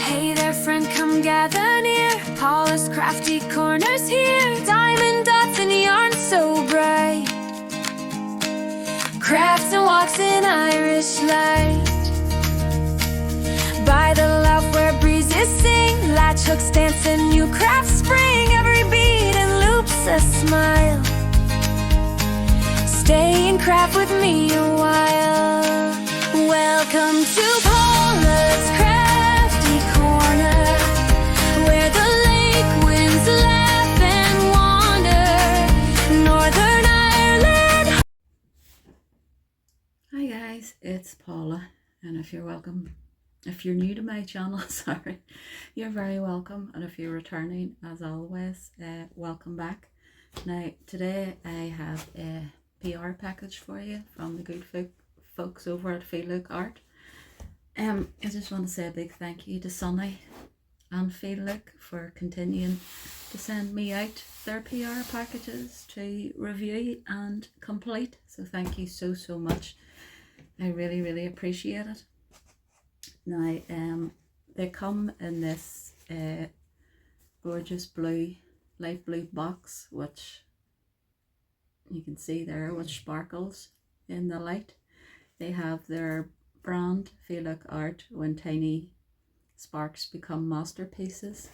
Hey there friend, come gather near. Paula's crafty corner's here. Diamond dots and yarn so bright. Crafts and walks in Irish light. By the loud where breezes sing. Latch hooks dance and new crafts spring. Every beat and loop's a smile. Stay and craft with me a while. Welcome to Paula's Crafty Corner, where the lake winds laugh and wander. Northern Ireland. Hi guys, it's Paula, and if you're new to my channel, sorry, you're very welcome, and if you're returning, as always, welcome back. Now today I have a PR package for you from the good folks over at Feelook Art. I just want to say a big thank you to Sunny and Feelook for continuing to send me out their PR packages to review and complete. So thank you so much. I really appreciate it. Now they come in this gorgeous light blue box, which you can see there, which sparkles in the light. They have their brand Feelook Art, when tiny sparks become masterpieces.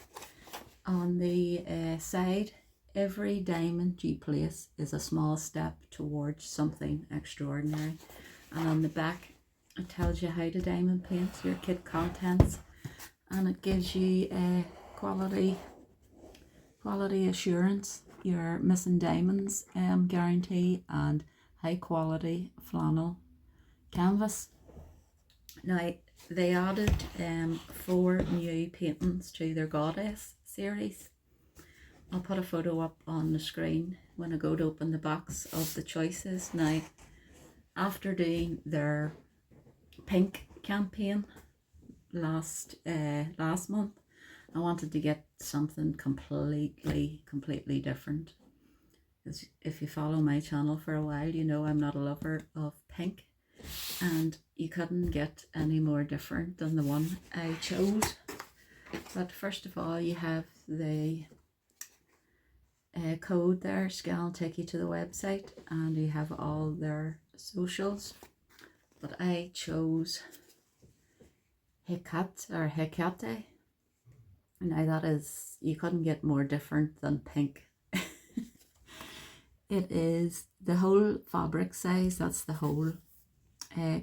On the side, every diamond you place is a small step towards something extraordinary. And on the back, it tells you how to diamond paint, your kit contents, and it gives you a quality assurance, your missing diamonds guarantee, and high quality flannel canvas. Now they added 4 new paintings to their Goddess series. I'll put a photo up on the screen when I go to open the box of the choices. Now after doing their pink campaign last month, I wanted to get something completely different. As if you follow my channel for a while, you know I'm not a lover of pink, and you couldn't get any more different than the one I chose. But first of all, you have the code there, scan, take you to the website, and you have all their socials. But I chose Hecate. Now that is, you couldn't get more different than pink. It is the whole fabric size, that's the whole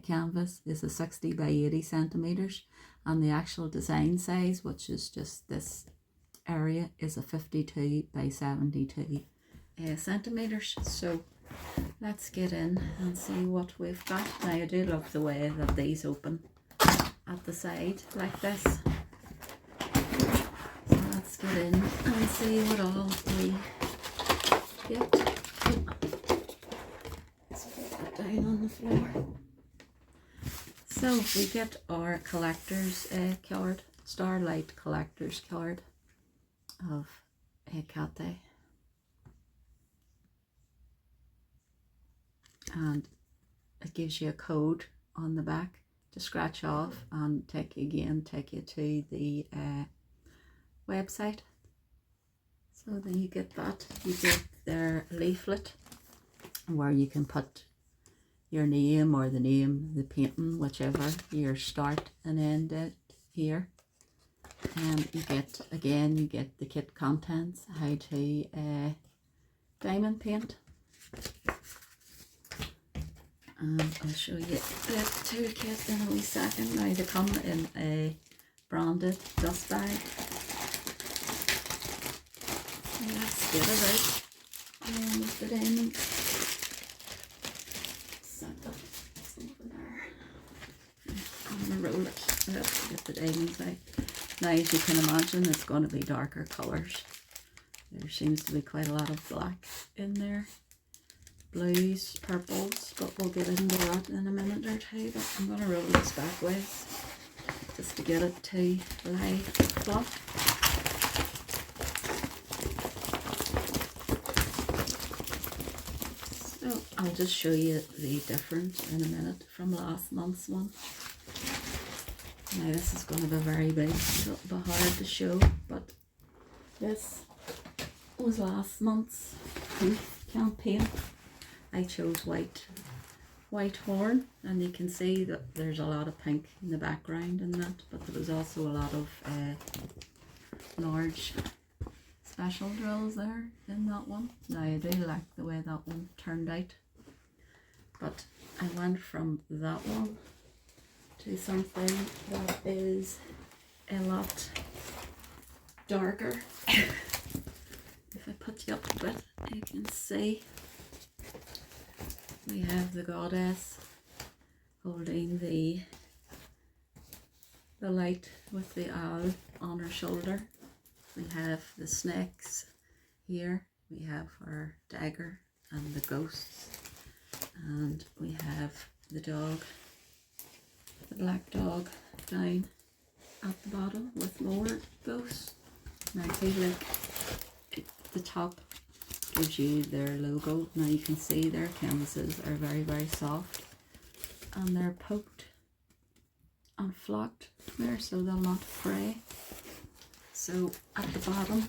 canvas, is a 60 by 80 centimeters, and the actual design size, which is just this area, is a 52 by 72 centimeters. So let's get in and see what we've got. Now I do love the way that these open at the side like this. So let's get in and see what all we get. Let's put that down on the floor. So we get our collector's card, Starlight collector's card of Hecate. And it gives you a code on the back to scratch off and take you to the website. So then you get that. You get their leaflet where you can put your name or the name, the painting, whichever, your start and end it here. And you get the kit contents, how to diamond paint. And I'll show you the toolkit in a wee second. Now they come in a branded dust bag. Let's get it out with the diamonds. Set that over there. I'm gonna roll it. Let's get the diamonds out. Now as you can imagine, it's going to be darker colours. There seems to be quite a lot of black in there. Blues, purples, but we'll get into that in a minute or two. But I'm going to roll this back ways just to get it to lie flat. So I'll just show you the difference in a minute from last month's one. Now this is going to be very big, so it'll be hard to show, but this was last month's campaign. I chose white horn, and you can see that there's a lot of pink in the background and that, but there was also a lot of large special drills there in that one. Now I do like the way that one turned out, but I went from that one to something that is a lot darker. If I put you up a bit, you can see we have the goddess holding the light with the owl on her shoulder. We have the snakes here. We have our dagger and the ghosts, and we have the dog, the black dog down at the bottom with more ghosts. Now Feelook at the top gives you their logo. Now you can see their canvases are very, very soft, and they're poked and flocked there so they'll not fray. So at the bottom,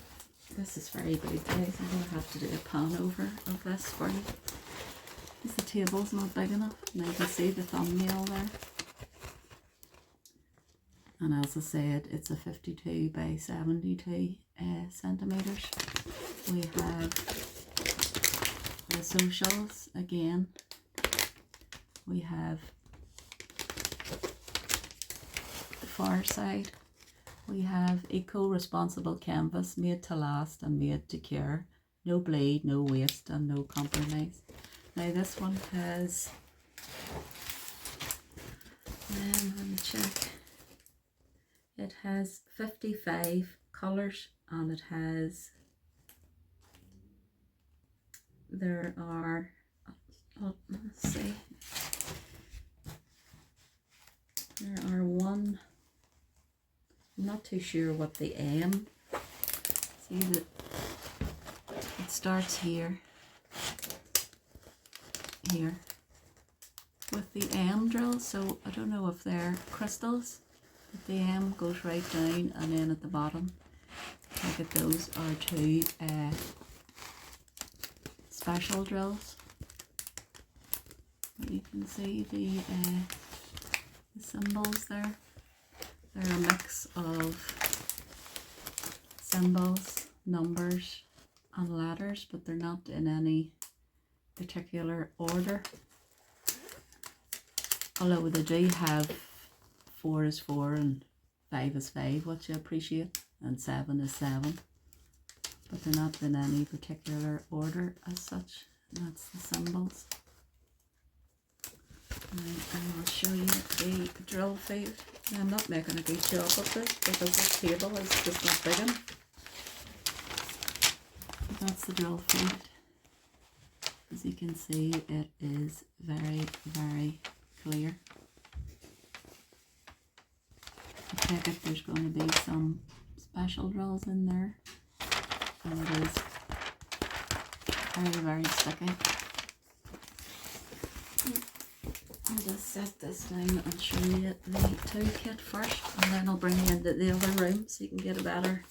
this is very big guys, I'm going to have to do a pan over of this for you because the table's not big enough. Now you can see the thumbnail there, and as I said, it's a 52 by 72 centimeters. We have the socials again. We have the far side. We have eco-responsible canvas, made to last and made to cure. No bleed, no waste and no compromise. Now this one has, let me check, it has 55 colours, and it has, there are, let's see, there are one, I'm not too sure what the M, see that it starts here with the M drill, so I don't know if they're crystals, but the M goes right down, and then at the bottom, look at those are two special drills. But you can see the symbols there. They're a mix of symbols, numbers and letters, but they're not in any particular order. Although they do have 4 is 4 and 5 is 5, which I appreciate, and 7 is 7. But they're not in any particular order as such. And that's the symbols. And I'll show you the drill feed. Now, I'm not making a good job of this because this table is just not big enough. But that's the drill feed. As you can see, it is very, very clear. I take it there's going to be some special drills in there. And it is very, very sticky. I'll just set this down and show you the toolkit first, and then I'll bring you into the other room so you can get a better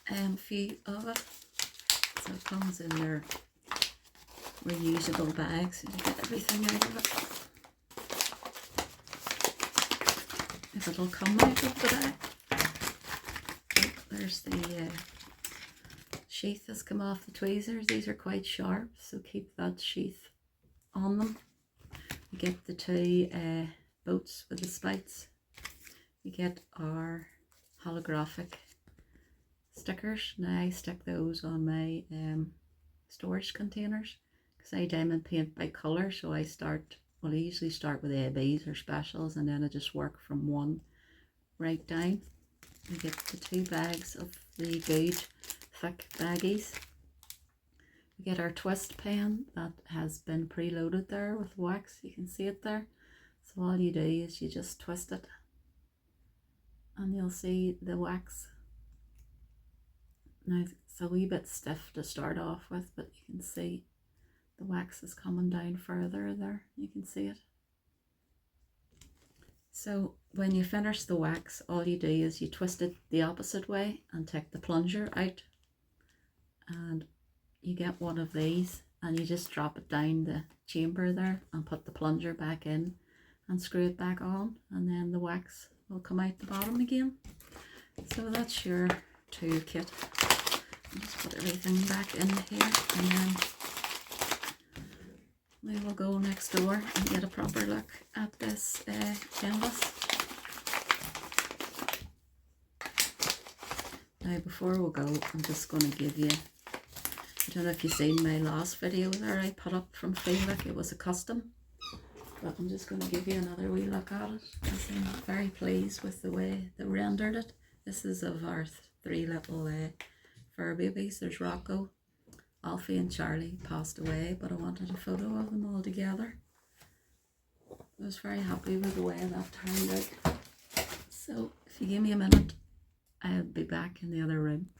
view of it. So it comes in their reusable bags, so you get everything out of it. If it'll come out of the bag. Oh, there's the sheath has come off the tweezers. These are quite sharp, so keep that sheath on them. You get the two boats with the spikes. You get our holographic stickers. Now I stick those on my storage containers because I diamond paint by colour, so I usually start with ABs or specials, and then I just work from one right down. You get the 2 bags of the good thick baggies. We get our twist pen that has been preloaded there with wax. You can see it there. So all you do is you just twist it, and you'll see the wax. Now it's a wee bit stiff to start off with, but you can see the wax is coming down further there. You can see it. So when you finish the wax, all you do is you twist it the opposite way and take the plunger out, and you get one of these, and you just drop it down the chamber there and put the plunger back in and screw it back on, and then the wax will come out the bottom again. So that's your toolkit. I'll just put everything back in here, and then we will go next door and get a proper look at this canvas. Now before we go, I'm just going to give you, I don't know if you've seen my last video there I put up from Feelook. It was a custom, but I'm just going to give you another wee look at it, because I'm very pleased with the way they rendered it. This is of our three little fur babies. There's Rocco, Alfie and Charlie passed away, but I wanted a photo of them all together. I was very happy with the way that turned out. So if you give me a minute, I'll be back in the other room.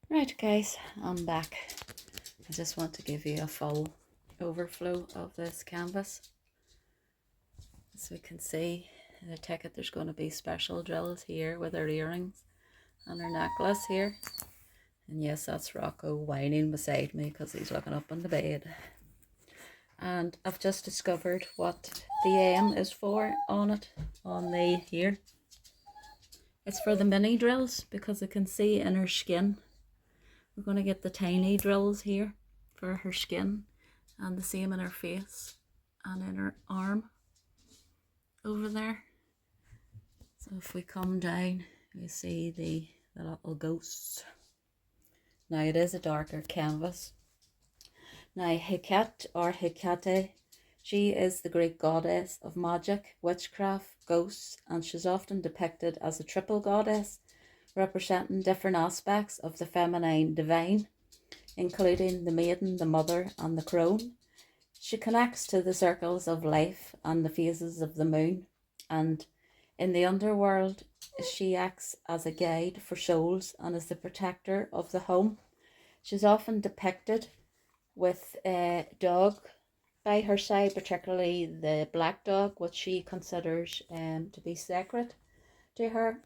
Right guys, I'm back. I just want to give you a full overflow of this canvas. As we can see, I take it there's going to be special drills here with her earrings and her necklace here. And yes, that's Rocco whining beside me because he's looking up on the bed. And I've just discovered what the M is for on it, on the here. It's for the mini drills, because I can see in her skin. We're going to get the tiny drills here for her skin, and the same in her face and in her arm over there. So if we come down, we see the little ghosts. Now it is a darker canvas. Now Hecate, or Hecate, she is the Greek goddess of magic, witchcraft, ghosts, and she's often depicted as a triple goddess, representing different aspects of the feminine divine, including the maiden, the mother, and the crone. She connects to the circles of life and the phases of the moon, and in the underworld she acts as a guide for souls and is the protector of the home. She's often depicted with a dog by her side, particularly the black dog, which she considers to be sacred to her.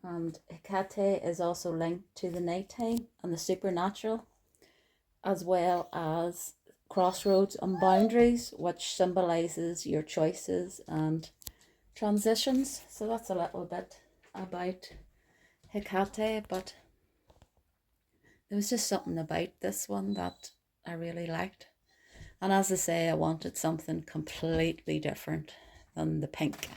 And Hecate is also linked to the nighttime and the supernatural, as well as crossroads and boundaries, which symbolises your choices and transitions. So that's a little bit about Hecate, but there was just something about this one that I really liked. And as I say, I wanted something completely different than the pink.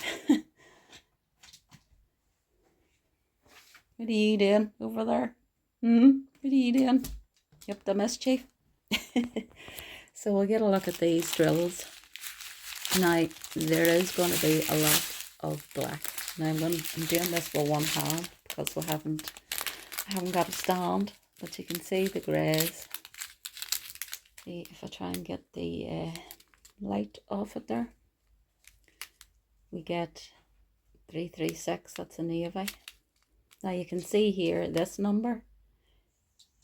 What are you doing over there? What are you doing? You up to mischief? So we'll get a look at these drills. Now there is going to be a lot of black. Now I'm doing this with one hand because I haven't got a stand, but you can see the greys. See if I try and get the light off it there. We get 336. That's a navy. Now you can see here this number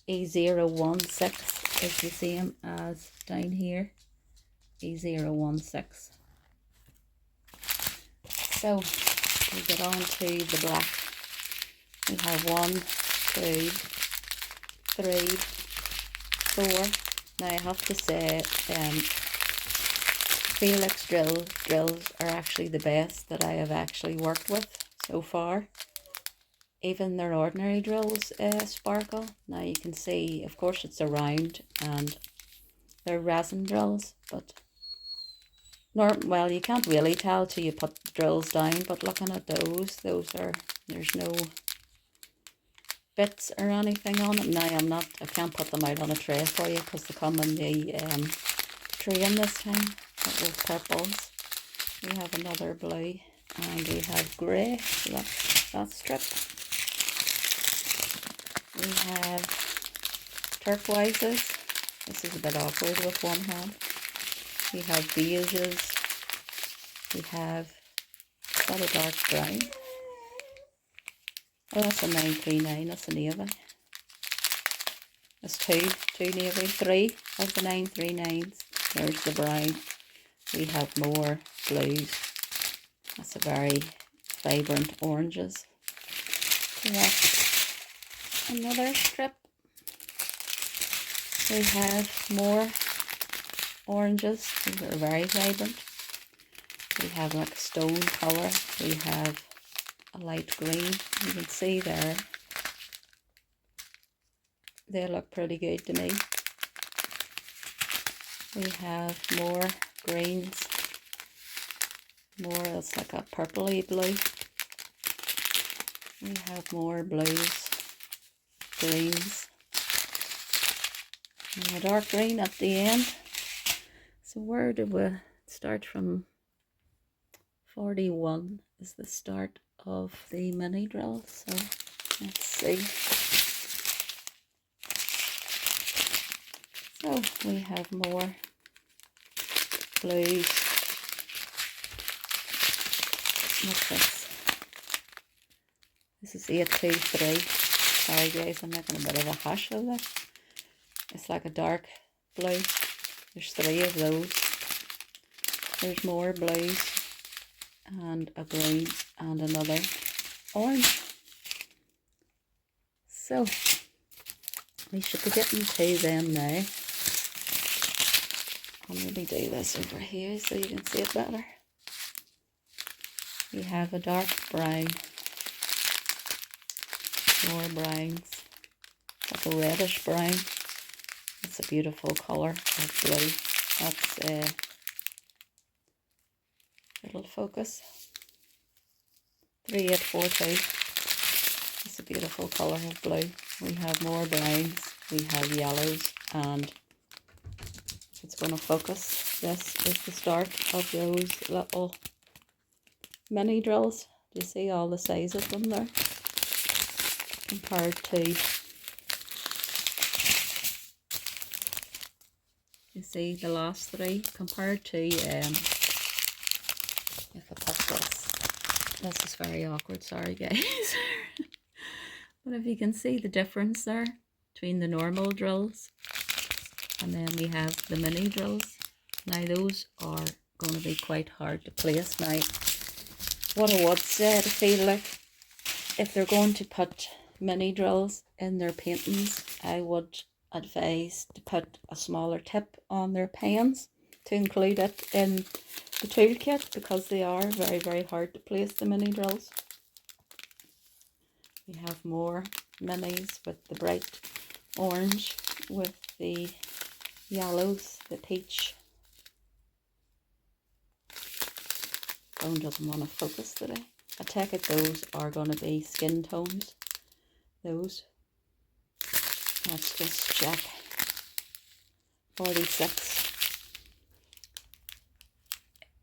E016 is the same as down here E016. So we get on to the black. We have 1, 2, 3, 4. Now I have to say Feelook's drills are actually the best that I have actually worked with so far. Even their ordinary drills sparkle. Now you can see, of course it's a round and they're resin drills, but well, you can't really tell till you put the drills down, but looking at those are, there's no bits or anything on it. Now I can't put them out on a tray for you because they come in the tray in this time. That was purples. We have another blue and we have grey, so that's stripped. We have turquoises. This is a bit awkward with one hand. We have beiges. We have got a dark brown. Oh, that's a 939. That's a navy. That's two navy. 3 of the 939s. There's the brown. We have more blues. That's a very vibrant oranges. So that's another strip. We have more oranges. These are very vibrant. We have like a stone colour. We have a light green. You can see there. They look pretty good to me. We have more greens. More, it's like a purpley blue. We have more blues, greens, and a dark green at the end. So where did we start from? 41 is the start of the mini drill. So let's see. So we have more blues. What's this? This is 823. Sorry guys, I'm making a bit of a hash of it. It's like a dark blue. There's 3 of those. There's more blues and a green and another orange. So we should be getting to them now. I'll maybe do this over here so you can see it better. We have a dark brown, more browns, like a reddish brown. It's a beautiful colour of blue. That's a little focus. 3842. It's a beautiful colour of blue. We have more browns, we have yellows, and it's going to focus. This is the start of those little mini drills. Do you see all the size of them there? Compared to, you see the last 3 compared to, if I put this is very awkward, sorry guys. But if you can see the difference there between the normal drills and then we have the mini drills. Now those are going to be quite hard to place. Now what I would say to Feelook, if they're going to put mini drills in their paintings, I would advise to put a smaller tip on their pens to include it in the toolkit, because they are very, very hard to place, the mini drills. We have more minis with the bright orange, with the yellows, the peach. Phone doesn't want to focus today. I take it those are going to be skin tones. Those. Let's just check. 46.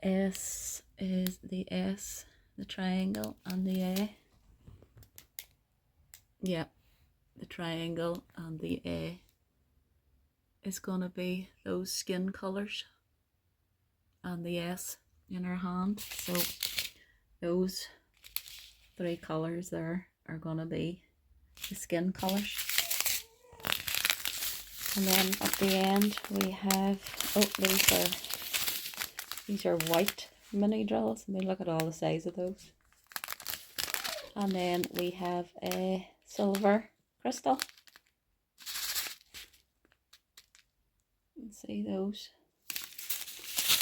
S is the S, the triangle, and the A. Yeah, the triangle and the A is going to be those skin colours, and the S in her hand. So those 3 colours there are going to be the skin colours. And then at the end we have, oh, these are white mini drills. I mean, look at all the size of those. And then we have a silver crystal. You can see those.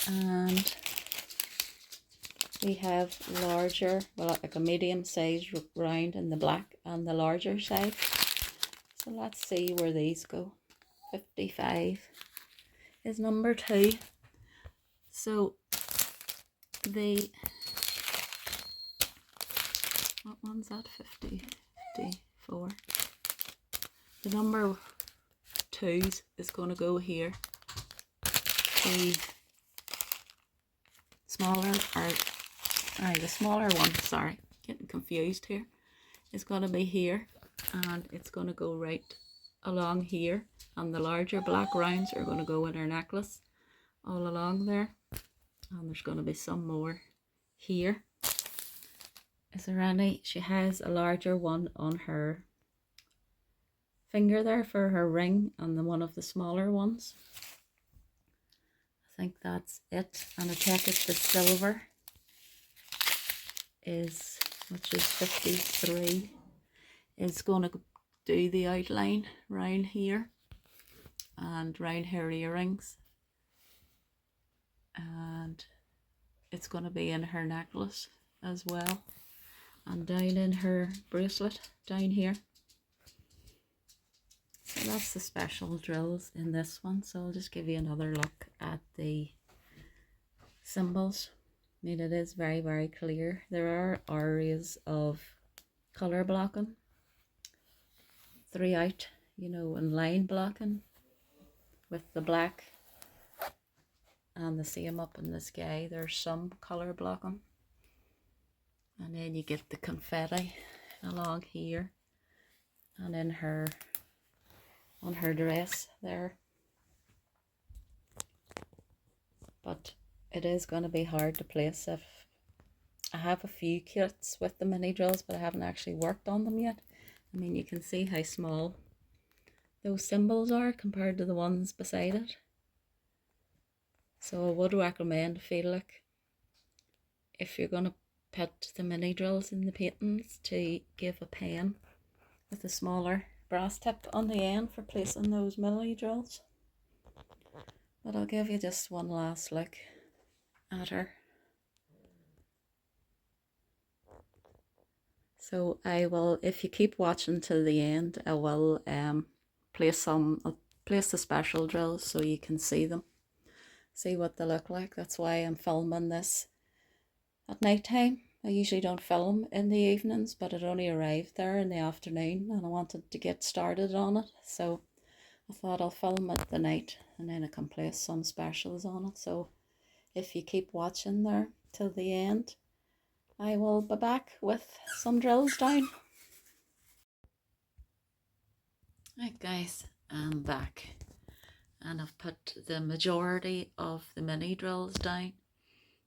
And we have larger, well, like a medium size round in the black and the larger side. So let's see where these go. 55 is number 2. So the, what one's that? 54. The number 2s is going to go here. The smaller, the smaller one, sorry, getting confused here, is going to be here, and it's going to go right along here, and the larger black rounds are going to go in her necklace all along there, and there's going to be some more here. Is there any? She has a larger one on her finger there for her ring, and then one of the smaller ones. I think that's it. And I take it the silver is, which is 53, is going to do the outline round here and round her earrings, and it's going to be in her necklace as well, and down in her bracelet down here. So that's the special drills in this one. So I'll just give you another look at the symbols. I mean, it is very, very clear. There are areas of colour blocking throughout, you know, and line blocking with the black, and the same up in the sky. There's some colour blocking, and then you get the confetti along here and in her, on her dress there. But it is going to be hard to place. If I have a few kits with the mini drills, but I haven't actually worked on them yet. I mean, you can see how small those symbols are compared to the ones beside it. So I would recommend Feelook, if you're going to put the mini drills in the paintings, to give a pen with a smaller brass tip on the end for placing those mini drills. But I'll give you just one last look at her. So I will, if you keep watching till the end, I will I'll place the special drills so you can see them, see what they look like. That's why I'm filming this at night time. I usually don't film in the evenings, but it only arrived there in the afternoon and I wanted to get started on it. So I thought I'll film at the night and then I can place some specials on it. So if you keep watching there till the end, I will be back with some drills down. Right guys, I'm back and I've put the majority of the mini drills down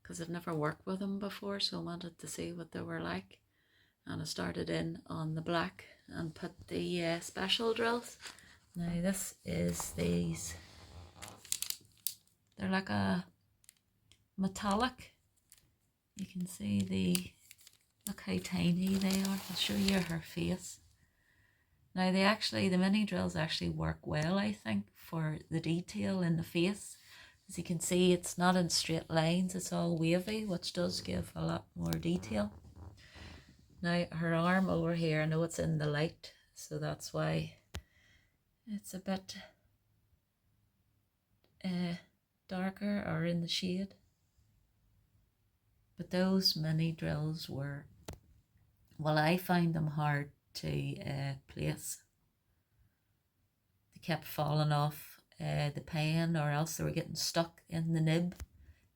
because I've never worked with them before, so I wanted to see what they were like. And I started in on the black and put the special drills. Now this is these, they're like a metallic. You can see look how tiny they are. I'll show you her face. Now the mini drills actually work well, I think, for the detail in the face. As you can see, it's not in straight lines, it's all wavy, which does give a lot more detail. Now her arm over here, I know it's in the light, so that's why it's a bit darker or in the shade. But those mini drills were, well, I found them hard to place. They kept falling off the pen, or else they were getting stuck in the nib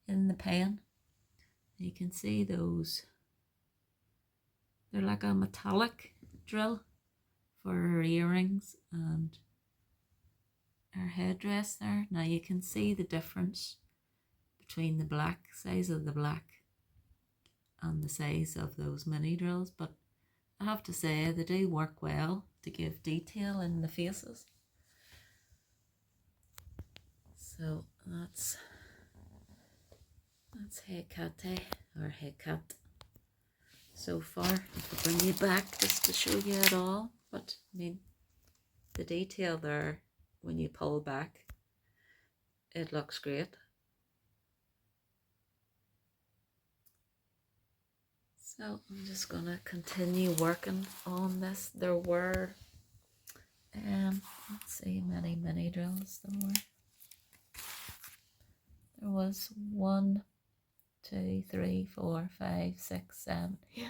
in the pen. You can see those, they're like a metallic drill for her earrings and her headdress there. Now you can see the difference between the black, size of the black, and the size of those mini drills, but I have to say they do work well to give detail in the faces. So that's Hecate, or Hecate so far. I'll bring you back just to show you it all, but I mean, the detail there, when you pull back, it looks great. So I'm just going to continue working on this. There were, let's see, many mini drills there were. There was 1, 2, 3, 4, 5, 6, 7, 8,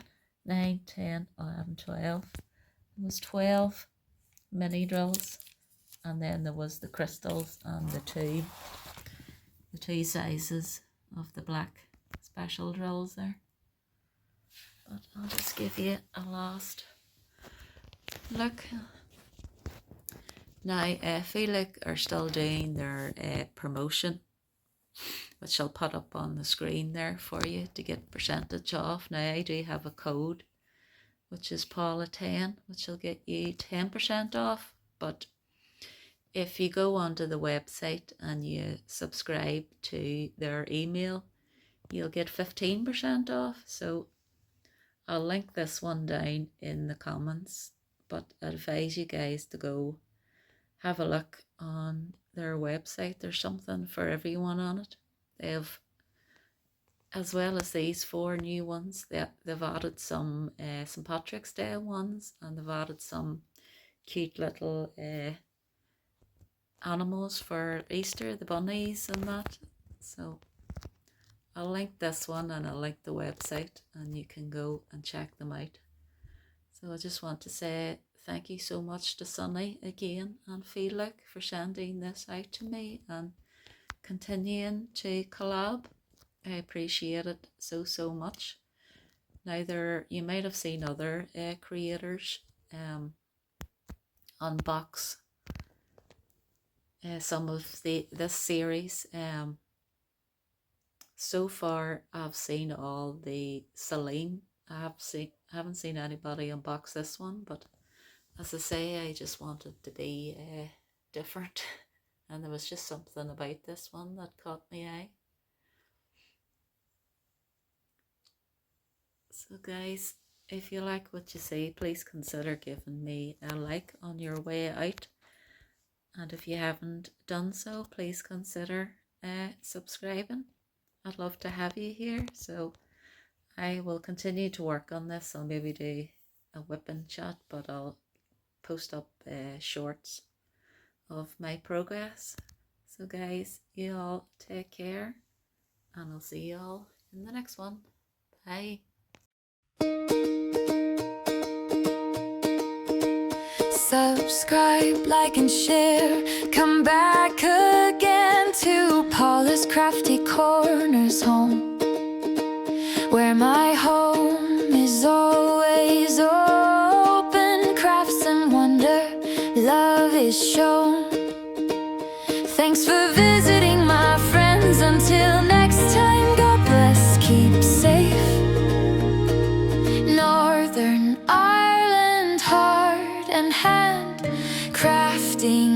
9, 10, 11, 12. There was 12 mini drills, and then there was the crystals and the two sizes of the black special drills there. But I'll just give you a last look. Now, Feelook are still doing their promotion, which I'll put up on the screen there for you to get percentage off. Now, I do have a code, which is Paula10, which will get you 10% off. But if you go onto the website and you subscribe to their email, you'll get 15% off. So I'll link this one down in the comments, but I advise you guys to go have a look on their website. There's something for everyone on it. They have, as well as these 4 new ones, they've added some St. Patrick's Day ones, and they've added some cute little animals for Easter, the bunnies and that. So I'll link this one and I'll link the website, and you can go and check them out. So I just want to say thank you so much to Sunny again and Feelook for sending this out to me and continuing to collab. I appreciate it so much. Now you might have seen other creators unbox some of this series. So far I've seen all the Celine. I haven't seen anybody unbox this one, but as I say, I just wanted to be different, and there was just something about this one that caught my eye. So guys, if you like what you see, please consider giving me a like on your way out, and if you haven't done so, please consider subscribing. I'd love to have you here, so I will continue to work on this. I'll maybe do a whipping chat, but I'll post up shorts of my progress. So guys, you all take care, and I'll see you all in the next one. Bye. Subscribe, like and share. Come back again to Paula's Crafty Corners home, where my home is always open. Crafts and wonder, love is shown. Thanks for visiting, my friends. Until next time, God bless, keep safe. Northern Ireland, heart and hand crafting